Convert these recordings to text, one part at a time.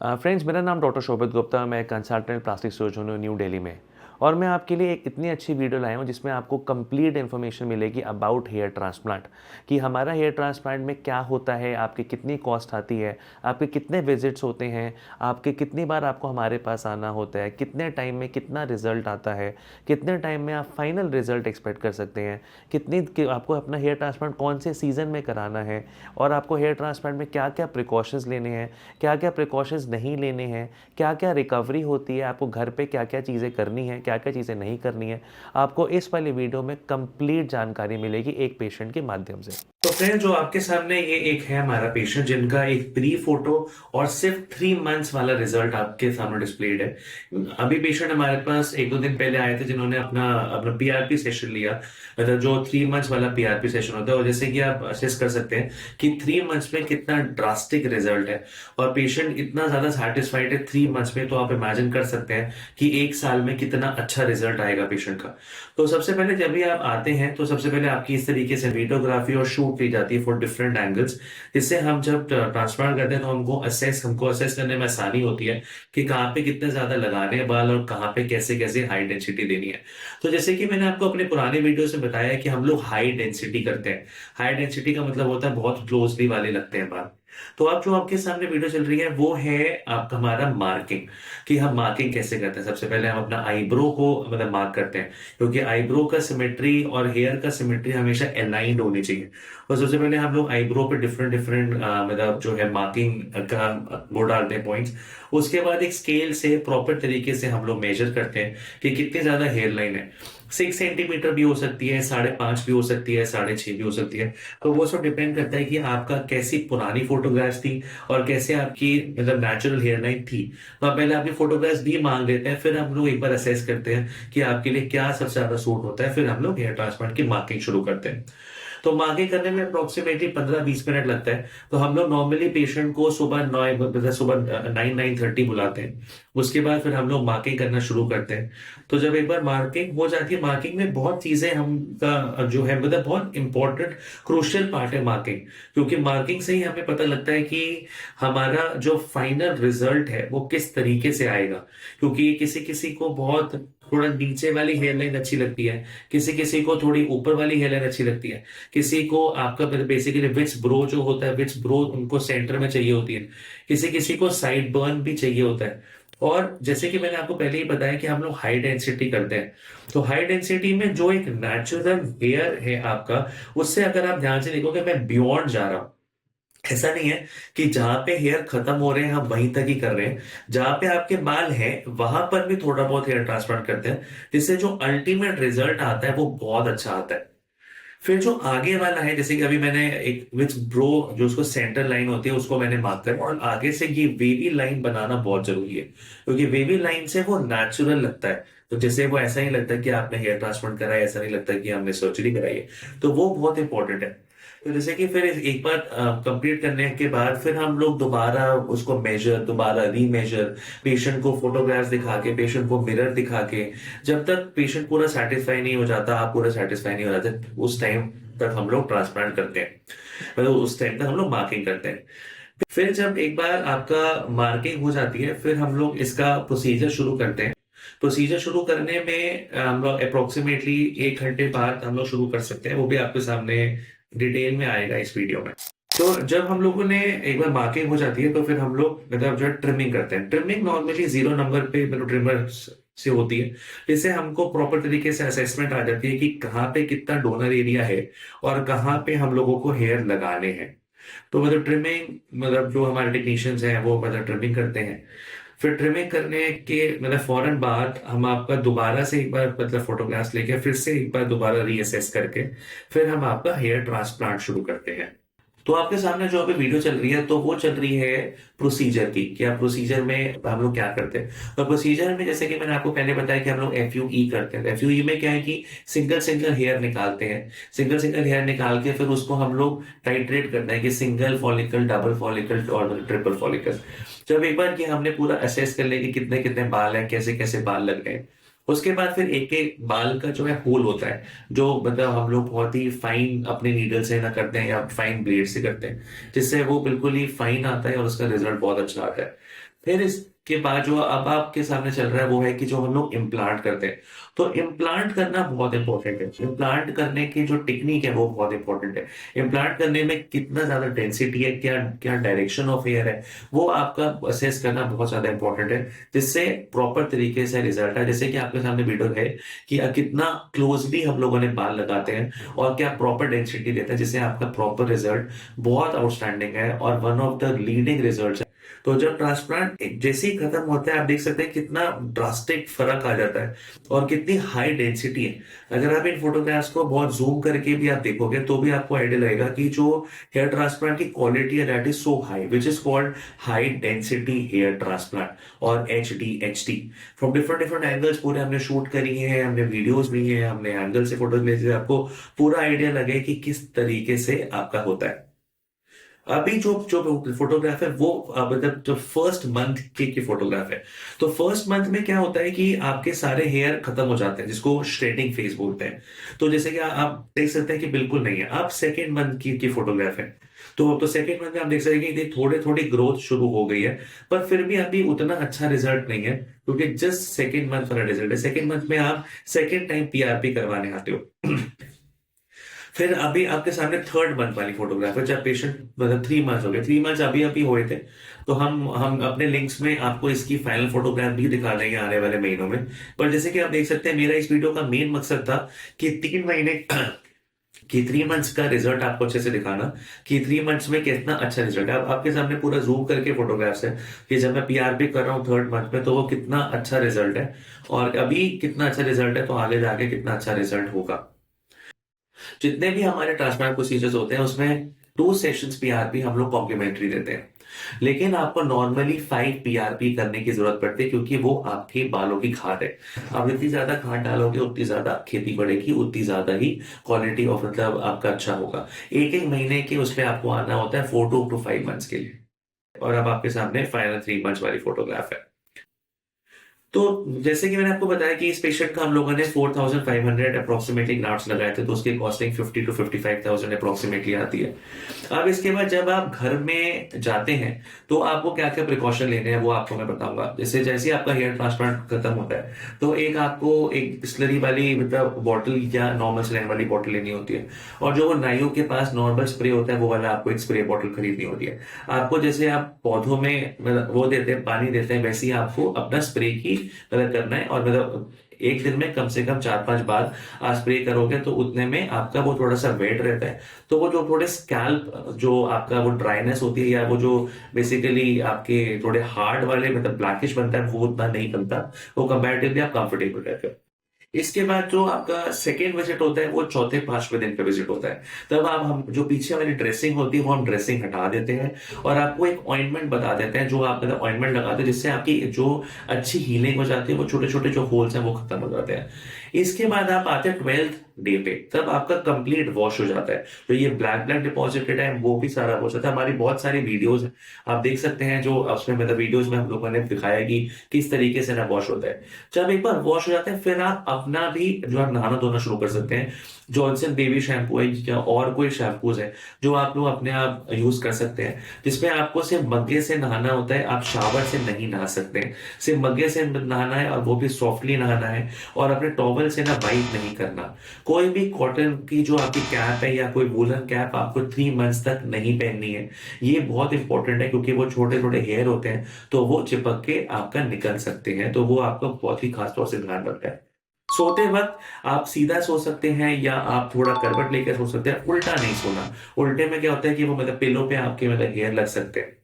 Friends, मेरा नाम doctor शोभित गुप्ता है। मैं एक कंसल्टेंट प्लास्टिक सर्जन हूँ न्यू दिल्ली में। और मैं आपके लिए एक इतनी अच्छी वीडियो लाया हूँ जिसमें आपको कंप्लीट इन्फॉर्मेशन मिलेगी अबाउट हेयर ट्रांसप्लांट, कि हमारा हेयर ट्रांसप्लांट में क्या होता है, आपकी कितनी कॉस्ट आती है, आपके कितने विजिट्स होते हैं, आपके कितनी बार आपको हमारे पास आना होता है, कितने टाइम में कितना रिजल्ट आता है, कितने टाइम में आप फाइनल रिजल्ट एक्सपेक्ट कर सकते हैं, आपको अपना हेयर ट्रांसप्लांट कौन से सीज़न में कराना है, और आपको हेयर ट्रांसप्लांट में क्या क्या प्रिकॉशंस लेने हैं, क्या क्या प्रिकॉशंस नहीं लेने हैं, क्या क्या रिकवरी होती है, आपको घर पे क्या क्या चीज़ें करनी है, क्या क्या चीज़ें नहीं करनी है। आपको इस वाली वीडियो में कंप्लीट जानकारी मिलेगी एक पेशेंट के माध्यम से। तो फ्रेंड, जो आपके सामने ये एक है हमारा पेशेंट जिनका एक प्री फोटो और सिर्फ 3 मंथ्स वाला रिजल्ट आपके सामने डिस्प्लेड है। अभी पेशेंट हमारे पास 1-2 दिन पहले आए थे जिन्होंने अपना अपना पीआरपी सेशन लिया, मतलब जो 3 मंथ्स वाला पीआरपी सेशन होता है। और जैसे कि आप असेस कर सकते हैं कि 3 मंथ्स में कितना ड्रास्टिक रिजल्ट है, और पेशेंट इतना ज्यादा सेटिस्फाइड है 3 मंथ्स में, तो आप इमेजिन कर सकते हैं कि 1 साल में कितना अच्छा रिजल्ट आएगा पेशेंट का। तो सबसे पहले जब भी आप आते हैं तो सबसे पहले आपकी इस तरीके से वीडियोग्राफी और शूट ली जाती है फॉर डिफरेंट एंगल्स, जिससे हम जब ट्रांसप्लांट करते हैं तो हमको असेस करने में आसानी होती है कि कहाँ पे कितने ज्यादा लगाने हैं बाल और कहाँ पे कैसे कैसे हाई डेंसिटी देनी है। तो जैसे कि मैंने आपको अपने पुराने वीडियो से बताया कि हम लोग हाई डेंसिटी करते हैं। हाई डेंसिटी का मतलब होता है बहुत क्लोजली वाले लगते हैं बाल। तो अब जो आपके सामने वीडियो चल रही है वो है आपका हमारा मार्किंग, कि हम मार्किंग कैसे करते हैं। सबसे पहले हम अपना आईब्रो को मतलब मार्क करते हैं, क्योंकि आईब्रो का सिमेट्री और हेयर का सिमेट्री हमेशा अलाइंड होनी चाहिए। और सबसे पहले हम लोग आईब्रो पे डिफरेंट डिफरेंट मतलब जो है मार्किंग का वो डालते हैं पॉइंट्स। उसके बाद एक स्केल से प्रॉपर तरीके से हम लोग मेजर करते हैं कि कितनी ज्यादा हेयर लाइन है। 6 सेंटीमीटर भी हो सकती है, 5.5 भी हो सकती है, 6.5 भी हो सकती है। तो वो सब डिपेंड करता है कि आपका कैसी पुरानी फोटोग्राफ्स थी और कैसे आपकी मतलब नेचुरल हेयर लाइन थी। तो आप पहले आपकी फोटोग्राफ्स भी मांग लेते हैं, फिर हम लोग एक बार असेस करते हैं कि आपके लिए क्या सबसे ज्यादा सूट होता है, फिर हम लोग हेयर ट्रांसप्लांट की मार्किंग शुरू करते हैं। तो मार्किंग करने में अप्रोक्सीमेटली 15-20 मिनट लगता है। तो हम लोग नॉर्मली पेशेंट को सुबह 9 मतलब सुबह 9-9:30 बुलाते हैं। उसके बाद फिर हम लोग मार्किंग करना शुरू करते हैं। तो जब एक बार मार्किंग हो जाती है, मार्किंग में बहुत चीजें हम का जो है मतलब बहुत इंपॉर्टेंट क्रूशियल पार्ट है मार्किंग, क्योंकि मार्किंग से ही हमें पता लगता है कि हमारा जो फाइनल रिजल्ट है वो किस तरीके से आएगा। क्योंकि किसी किसी को बहुत थोड़ा नीचे वाली हेयरलाइन अच्छी लगती है, किसी किसी को थोड़ी ऊपर वाली हेयरलाइन अच्छी लगती है, किसी को आपका बेसिकली विच ब्रो जो होता है, विच ब्रो उनको सेंटर में चाहिए होती है, किसी किसी को साइड बर्न भी चाहिए होता है। और जैसे कि मैंने आपको पहले ही बताया कि हम लोग हाई डेंसिटी करते हैं। तो हाई डेंसिटी में जो एक नेचुरल हेयर है आपका, उससे अगर आप ध्यान से देखोगे मैं बियॉन्ड जा रहा हूं। ऐसा नहीं है कि जहां पे हेयर खत्म हो रहे हैं हम वहीं तक ही कर रहे हैं, जहां पे आपके बाल हैं वहां पर भी थोड़ा बहुत हेयर ट्रांसप्लांट करते हैं, जिससे जो अल्टीमेट रिजल्ट आता है वो बहुत अच्छा आता है। फिर जो आगे वाला है, जैसे कि अभी मैंने एक विच ब्रो जो उसको सेंटर लाइन होती है उसको मैंने मार्क कर, और आगे से ये वेवी लाइन बनाना बहुत जरूरी है, क्योंकि वेवी लाइन से वो नेचुरल लगता है। तो जैसे वो ऐसा ही लगता है कि आपने हेयर ट्रांसप्लांट करा है, ऐसा नहीं लगता कि हमने सर्जरी कराई है। तो वो बहुत इंपॉर्टेंट है। तो जैसे कि फिर एक बार कंप्लीट करने के बाद फिर हम लोग दोबारा उसको मेजर, दोबारा रीमेजर, पेशेंट को फोटोग्राफ्स दिखा के, पेशेंट को मिरर दिखा के, जब तक पेशेंट पूरा सेटिस्फाई नहीं हो जाता, आप पूरा सेटिस्फाई नहीं हो जाते, उस टाइम तक हम लोग ट्रांसप्लांट करते हैं, मतलब उस टाइम तक हम लोग मार्किंग करते हैं। फिर जब एक बार आपका मार्किंग हो जाती है फिर हम लोग इसका प्रोसीजर शुरू करते हैं। प्रोसीजर शुरू करने में हम लोग अप्रोक्सीमेटली 1 घंटे बाद हम लोग शुरू कर सकते हैं, वो भी आपके सामने डिटेल में आएगा इस वीडियो में। तो जब हम लोगों ने एक बार मार्किंग हो जाती है तो फिर हम लोग मतलब जो है ट्रिमिंग करते हैं। ट्रिमिंग नॉर्मली 0 नंबर पे मतलब ट्रिमर से होती है, जिससे हमको प्रॉपर तरीके से असेसमेंट आ जाती है कि कहाँ पे कितना डोनर एरिया है और कहाँ पे हम लोगों को हेयर लगाने हैं। तो मतलब ट्रिमिंग मतलब जो हमारे टेक्नीशियंस हैं वो मतलब ट्रिमिंग करते हैं। फिर ट्रिमिंग करने के मतलब फौरन बाद हम आपका दोबारा से एक बार मतलब फोटोग्राफ्स लेके फिर से एक बार दोबारा रीअसेस करके फिर हम आपका हेयर ट्रांसप्लांट शुरू करते हैं। तो आपके सामने जो अभी वीडियो चल रही है तो वो चल रही है प्रोसीजर की, कि आप प्रोसीजर में हम लोग क्या करते हैं। तो प्रोसीजर में जैसे कि मैंने आपको पहले बताया कि हम लोग FUE करते हैं। FUE में क्या है कि सिंगल सिंगल हेयर निकालते हैं। सिंगल सिंगल हेयर निकाल के फिर उसको हम लोग टाइट्रेट करते हैं कि सिंगल फॉलिकल, डबल फॉलिकल और ट्रिपल फॉलिकल। जब एक बार कि हमने पूरा असेस कर लिया कि कितने कितने बाल हैं, कैसे कैसे बाल लग रहे हैं, उसके बाद फिर एक एक बाल का जो है होल होता है, जो मतलब हम लोग बहुत ही फाइन अपने नीडल से ना करते हैं या फाइन ब्लेड से करते हैं, जिससे वो बिल्कुल ही फाइन आता है और उसका रिजल्ट बहुत अच्छा आता है। फिर इसके बाद जो अब आपके सामने चल रहा है वो है कि जो हम लोग इम्प्लांट करते हैं। तो इम्प्लांट करना बहुत इंपॉर्टेंट है। इम्प्लांट करने की जो टेक्निक है वो बहुत इंपॉर्टेंट है। इम्प्लांट करने में कितना ज्यादा डेंसिटी है, क्या क्या डायरेक्शन ऑफ एयर है, वो आपका असेस करना बहुत ज्यादा इंपॉर्टेंट है, जिससे प्रॉपर तरीके से रिजल्ट है। जैसे कि आपके सामने वीडियो है कि कितना क्लोजली हम लोगों ने बाल लगाते हैं और क्या प्रॉपर डेंसिटी देते हैं, जिससे आपका प्रॉपर रिजल्ट बहुत आउटस्टैंडिंग है और one of the leading result. तो जब ट्रांसप्लांट जैसे ही खत्म होता है, आप देख सकते हैं कितना ड्रास्टिक फर्क आ जाता है और कितनी हाई डेंसिटी है। अगर आप इन फोटोग्राफ्स को बहुत जूम करके भी आप देखोगे तो भी आपको आइडिया लगेगा कि जो हेयर ट्रांसप्लांट की क्वालिटी है that is so high, which is called high density hair transplant और HDHT। From different different angles पूरे हमने शूट करी है, हमने वीडियोज ली है, हमने एंगल से फोटोज लिए, आपको पूरा आइडिया लगे कि किस तरीके से आपका होता है। अभी जो जो फोटोग्राफ है वो मतलब जो फर्स्ट मंथ की फोटोग्राफ है। तो फर्स्ट मंथ में क्या होता है कि आपके सारे हेयर खत्म हो जाते हैं, जिसको श्रेडिंग फेज बोलते हैं। तो जैसे कि आप देख सकते हैं कि बिल्कुल नहीं है। अब सेकेंड मंथ की फोटोग्राफ है। तो सेकेंड मंथ में आप देख सकते हैं कि थोड़े थोड़ी ग्रोथ शुरू हो गई है, पर फिर भी अभी उतना अच्छा रिजल्ट नहीं है, क्योंकि जस्ट सेकेंड मंथ वाला रिजल्ट है। सेकेंड मंथ में आप सेकेंड टाइम PRP करवाने आते हो। फिर अभी आपके सामने थर्ड मंथ वाली फोटोग्राफ है, जब पेशेंट मतलब 3 मंथ हो गए, 3 मंथ अभी अभी हुए थे। तो हम अपने लिंक्स में आपको इसकी फाइनल फोटोग्राफ भी दिखा देंगे आने वाले महीनों में। पर जैसे कि आप देख सकते हैं, मेरा इस वीडियो का मेन मकसद था कि 3 महीने कि 3 मंथ्स का रिजल्ट आपको अच्छे से दिखाना, कि 3 मंथ्स में कितना अच्छा रिजल्ट है। अब आपके सामने पूरा जूम करके फोटोग्राफ्स है कि जब मैं PRP कर रहा हूँ थर्ड मंथ में तो वो कितना अच्छा रिजल्ट है, और अभी कितना अच्छा रिजल्ट है, तो आगे जाके कितना अच्छा रिजल्ट होगा। जितने भी हमारे ट्रांसप्लांट प्रोसीजर्स होते हैं उसमें 2 सेशंस PRP हम लोग कॉम्प्लीमेंट्री देते हैं, लेकिन आपको नॉर्मली 5 PRP करने की जरूरत पड़ती है, क्योंकि वो आपके बालों की खाद है। आप जितनी ज्यादा खाद डालोगे उतनी ज्यादा खेती बढ़ेगी, उतनी ज्यादा ही क्वालिटी ऑफ मतलब आपका अच्छा होगा। एक एक महीने के उस पर आपको आना होता है 4 to 5 मंथ्स के लिए। और अब आपके सामने फाइनल 3 मंथ्स वाली फोटोग्राफ है। तो जैसे कि मैंने आपको बताया कि इस पेशेंट का हम लोगों ने 4,500 अप्रोक्सीमेटली ग्राफ्ट्स लगाए थे, तो उसकी कॉस्टिंग 50 to 55,000 अप्रोक्सीमेटली आती है। अब इसके बाद जब आप घर में जाते हैं तो आपको क्या क्या प्रिकॉशन लेने हैं वो आपको मैं बताऊंगा। जैसे जैसे ही आपका हेयर ट्रांसप्लांट खत्म होता है तो एक आपको एक बिस्लरी वाली मतलब बॉटल या नॉर्मल सलाइन वाली बॉटल लेनी होती है, और जो वो नाइयों के पास नॉर्मल स्प्रे होता है वो वाला आपको एक स्प्रे बॉटल खरीदनी होती है। आपको जैसे आप पौधों में मतलब वो देते हैं, पानी देते हैं, वैसे ही आपको अपना स्प्रे की मतलब करना है। और मतलब एक दिन में कम से कम 4-5 बार आप स्प्रे करोगे तो उतने में आपका वो थोड़ा सा वेट रहता है। तो वो जो थोड़े स्कैल्प जो आपका वो ड्राइनेस होती है, या वो जो बेसिकली आपके थोड़े हार्ड वाले मतलब ब्लैकिश बनता है, वो उतना नहीं बनता। वो कंपैरेटिवली आप कंफर्टेबल रहते हो। इसके बाद जो आपका सेकेंड विजिट होता है वो चौथे पांचवें दिन पे विजिट होता है। तब आप हम जो पीछे वाली ड्रेसिंग होती है वो हम ड्रेसिंग हटा देते हैं, और आपको एक ऑइंटमेंट बता देते हैं जो आप मतलब ऑइंटमेंट लगाते हैं, जिससे आपकी जो अच्छी हीलिंग हो जाती है, वो छोटे छोटे जो होल्स हैं वो खत्म हो जाते हैं। इसके बाद आप आते हैं 12th डे पे, तब आपका कंप्लीट वॉश हो जाता है। तो ये ब्लैक ब्लैक डिपॉजिटेड है वो भी सारा वॉश होता है। हमारी बहुत सारी वीडियोज है, आप देख सकते हैं, जो उसमें मतलब वीडियोज में हम लोगों ने दिखाया कि किस तरीके से ना वॉश होता है। जब एक बार वॉश हो जाते हैं फिर आप अपना भी जो है नहाना धोना शुरू कर सकते हैं। जॉनसन बेबी शैम्पू है या और कोई शैम्पूज है जो आप लोग अपने आप यूज कर सकते हैं, जिसमें आपको सिर्फ मग्गे से नहाना होता है। आप शावर से नहीं नहा सकते हैं, सिर्फ मग्गे से नहाना है, और वो भी सॉफ्टली नहाना है, और अपने टॉवल से ना वाइप नहीं करना। कोई भी कॉटन की जो आपकी कैप है या कोई वूलन कैप आपको 3 मंथ्स तक नहीं पहननी है। ये बहुत इंपॉर्टेंट है, क्योंकि वो छोटे छोटे हेयर होते हैं तो वो चिपक के आपका निकल सकते हैं, तो वो आपका बहुत ही खास तौर से ध्यान रखता है। सोते वक्त आप सीधा सो सकते हैं या आप थोड़ा करवट लेकर सो सकते हैं, उल्टा नहीं सोना। उल्टे में क्या होता है कि वो मतलब पिलो पे आपके मतलब हेयर लग सकते हैं।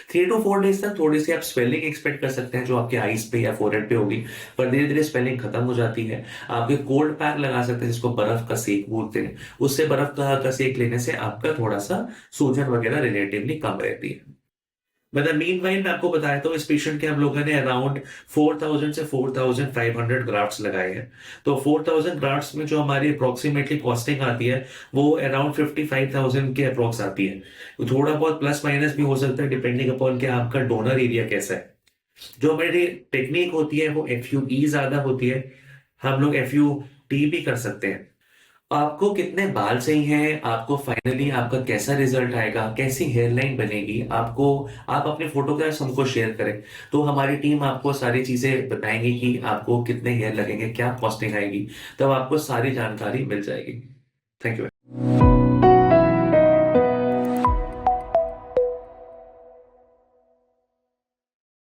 3 to 4 डेज तक थोड़ी सी आप स्वेलिंग एक्सपेक्ट कर सकते हैं जो आपके आईज पे या फोरहेड पे होगी, पर धीरे धीरे स्वेलिंग खत्म हो जाती है। आपके कोल्ड पैक लगा सकते हैं, जिसको बर्फ का सेक बोलते हैं। उससे बर्फ का सेक लेने से आपका थोड़ा सा सूजन वगैरह रिलेटिवली कम रहती है। मतलब मीन वाइल मैं आपको बताया तो इस पेशेंट के हम लोगों ने अराउंड 4,000 से 4,500 ग्राफ्ट्स लगाए हैं। तो 4,000 ग्राफ्ट्स में जो हमारी अप्रोक्सीमेटली कॉस्टिंग आती है वो अराउंड 55,000 के अप्रोक्स आती है। थोड़ा बहुत प्लस माइनस भी हो सकता है डिपेंडिंग अपॉन कि आपका डोनर एरिया कैसा है। जो हमारी टेक्निक होती है वो FUE ज्यादा होती है, हम लोग FUT भी कर सकते हैं। आपको कितने बाल सही हैं, आपको फाइनली आपका कैसा रिजल्ट आएगा, कैसी हेयरलाइन बनेगी, आपको आप अपने फोटोग्राफ्स हमको शेयर करें, तो हमारी टीम आपको सारी चीजें बताएंगी कि आपको कितने हेयर लगेंगे, क्या कॉस्टिंग आएगी, तब आपको सारी जानकारी मिल जाएगी। Thank you.